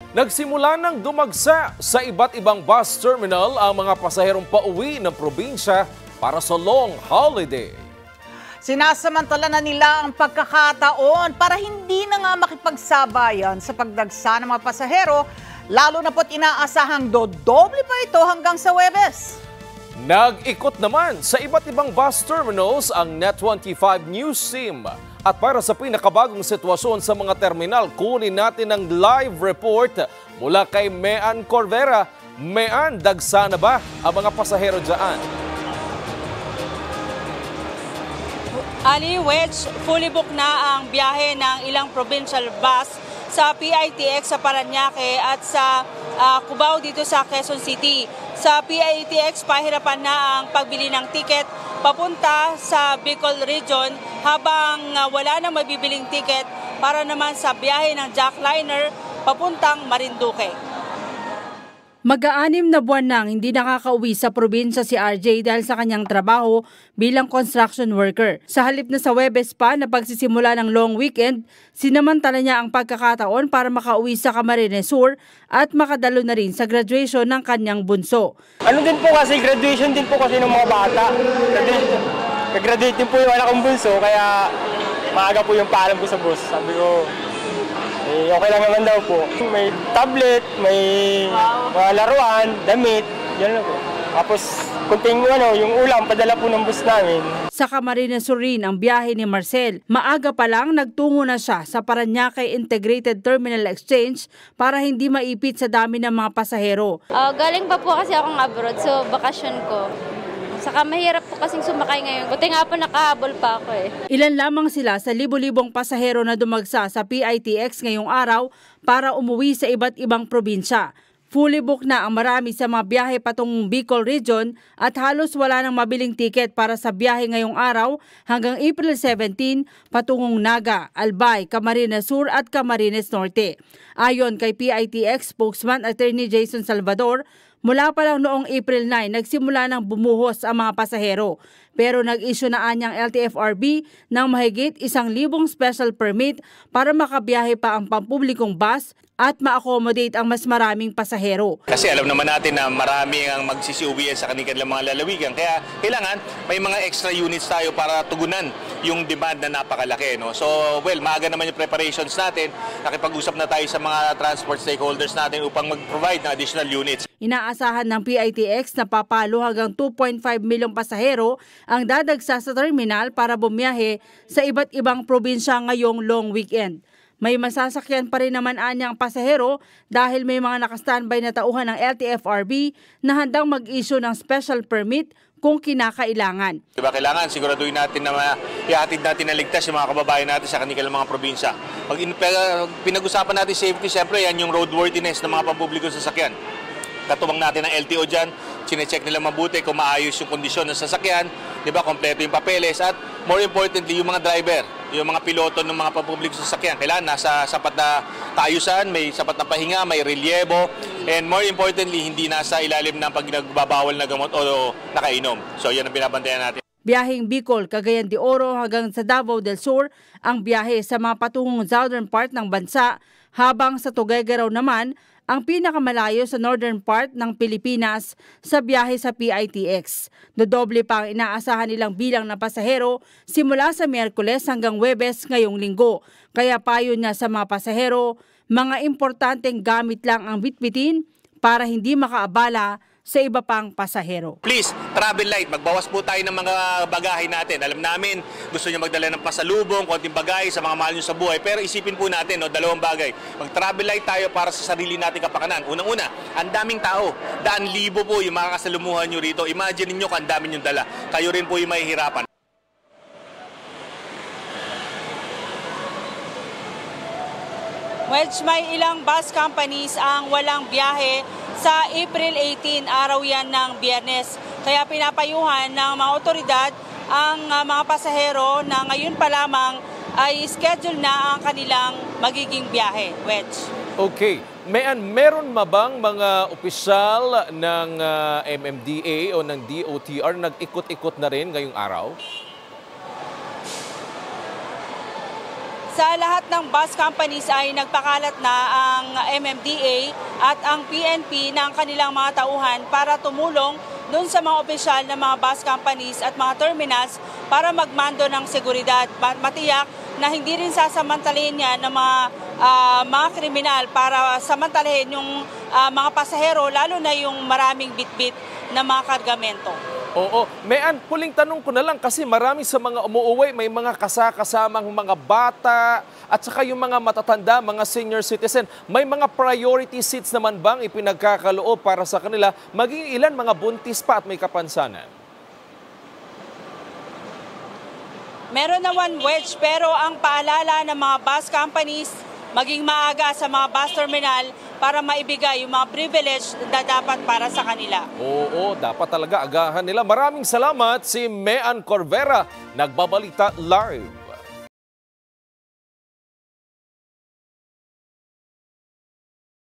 Nagsimula ng dumagsa sa iba't ibang bus terminal ang mga pasaherong pauwi ng probinsya para sa long holiday. Sinasamantala na nila ang pagkakataon para hindi na nga makipagsabayan sa pagdagsa ng mga pasahero, lalo na po't inaasahang dodoble pa ito hanggang sa Huwebes. Nag-ikot naman sa iba't ibang bus terminals ang Net25 News Team. At para sa pinakabagong sitwasyon sa mga terminal, kunin natin ang live report mula kay Mean Corvera. Mean, dagsa na ba ang mga pasahero dyan? Ali, Wedge, fully booked na ang biyahe ng ilang provincial bus sa PITX sa Parañaque at sa Cubao dito sa Quezon City. Sa PITX, pahirapan na ang pagbili ng tiket papunta sa Bicol Region habang wala nang mabibiling tiket para naman sa biyahe ng jackliner papuntang Marinduque. Mag-aanim na buwan nang hindi nakakauwi sa probinsya si RJ dahil sa kanyang trabaho bilang construction worker. Sa halip na sa Huwebes pa na pagsisimula ng long weekend, sinamantala niya ang pagkakataon para makauwi sa Camarines Sur at makadalo na rin sa graduation ng kanyang bunso. Ano din po kasi, graduation din po kasi ng mga bata. Graduate din po yung anak kong bunso, kaya maaga po yung paalam ko sa bus. Sabi ko, okay lang naman daw po. May tablet, may mga laruan, damit, yan lang po. Tapos, kunting yung ulam, padala po ng bus namin. Sa Camarines Sur rin ang biyahe ni Marcel. Maaga pa lang nagtungo na siya sa Parañaque Integrated Terminal Exchange para hindi maipit sa dami ng mga pasahero. Galing pa po kasi akong abroad, so bakasyon ko. Saka mahirap po kasing sumakay ngayon. Buti nga po nakahabol pa ako eh. Ilan lamang sila sa libo-libong pasahero na dumagsa sa PITX ngayong araw para umuwi sa iba't ibang probinsya. Fully booked na ang marami sa mga biyahe patungong Bicol Region at halos wala nang mabiling tiket para sa biyahe ngayong araw hanggang April 17 patungong Naga, Albay, Camarines Sur at Camarines Norte. Ayon kay PITX spokesman Attorney Jason Salvador, mula pa lang noong April 9, nagsimula ng bumuhos ang mga pasahero. Pero nag-issue na anyang LTFRB ng mahigit 1,000 special permit para makabiyahe pa ang pampublikong bus at ma-accommodate ang mas maraming pasahero. Kasi alam naman natin na marami ang magsisiuwian sa kanilang mga lalawigan. Kaya kailangan may mga extra units tayo para tugunan yung demand na napakalaki. No? So, maaga naman yung preparations natin. Nakipag-usap na tayo sa mga transport stakeholders natin upang mag-provide ng additional units. Inaasahan ng PITX na papalo hanggang 2.5 milyong pasahero ang dadagsa sa terminal para bumiyahe sa iba't ibang probinsya ngayong long weekend. May masasakyan pa rin naman anyang pasahero dahil may mga nakastandby na tauhan ng LTFRB na handang mag-issue ng special permit kung kinakailangan. Diba, kailangan siguraduhin natin na ihatid natin na ligtas yung mga kababayan natin sa kanilang mga probinsya. Pag pinag-usapan natin safety, siyempre yan yung roadworthiness ng mga pampublikong sasakyan. Katuwang natin ang LTO dyan, sinecheck nila mabuti kung maayos yung kondisyon ng sasakyan, di ba, kompleto yung papeles, at more importantly, yung mga driver, yung mga piloto ng mga pampublikong sasakyan, kailangan nasa sapat na kaayusan, may sapat na pahinga, may relyebo, and more importantly, hindi nasa ilalim ng pagnagbabawal na gamot o nakainom. So yan ang binabantayan natin. Biyaheng Bicol, Cagayan de Oro hanggang sa Davao del Sur ang biyahe sa mga patungong southern part ng bansa, habang sa Tuguegarao naman ang pinakamalayo sa northern part ng Pilipinas sa biyahe sa PITX. Dodoble pa ang inaasahan nilang bilang na pasahero simula sa Miyerkules hanggang Huwebes ngayong linggo. Kaya payo niya sa mga pasahero, mga importanteng gamit lang ang bitbitin para hindi makaabala sa iba pang pasahero. Please, travel light. Magbawas po tayo ng mga bagahe natin. Alam namin, gusto niyo magdala ng pasalubong, konting bagahe sa mga mahal niyo sa buhay. Pero isipin po natin, dalawang bagay. Mag-travel light tayo para sa sarili nating kapakanan. Unang-una, ang daming tao. 100,000 po yung makakasalumuhan niyo rito. Imagine niyo kung ang dami niyong dala. Kayo rin po yung mahihirapan. Wedge, may ilang bus companies ang walang biyahe sa April 18, araw yan ng Biyernes. Kaya pinapayuhan ng mga otoridad ang mga pasahero na ngayon pa lamang ay schedule na ang kanilang magiging biyahe. Wedge. Okay. Meron mabang mga opisyal ng MMDA o ng DOTR nag-ikot-ikot na rin ngayong araw? Sa lahat ng bus companies ay nagpakalat na ang MMDA at ang PNP ng kanilang mga tauhan para tumulong doon sa mga opisyal ng mga bus companies at mga terminals para magmando ng seguridad. Matiyak na hindi rin sasamantalahin yan ng mga kriminal para samantalahin yung mga pasahero, lalo na yung maraming bitbit na mga kargamento. Oo. Mayan, huling tanong ko na lang kasi marami sa mga umuuwi, may mga kasakasamang mga bata at saka yung mga matatanda, mga senior citizen. May mga priority seats naman bang ipinagkakaloob para sa kanila, maging ilan mga buntis pa at may kapansanan? Meron naman wedge pero ang paalala ng mga bus companies maging maaga sa mga bus terminal para maibigay yung mga privilege na dapat para sa kanila. Oo, dapat talaga agahan nila. Maraming salamat si Mean Corvera, nagbabalita live.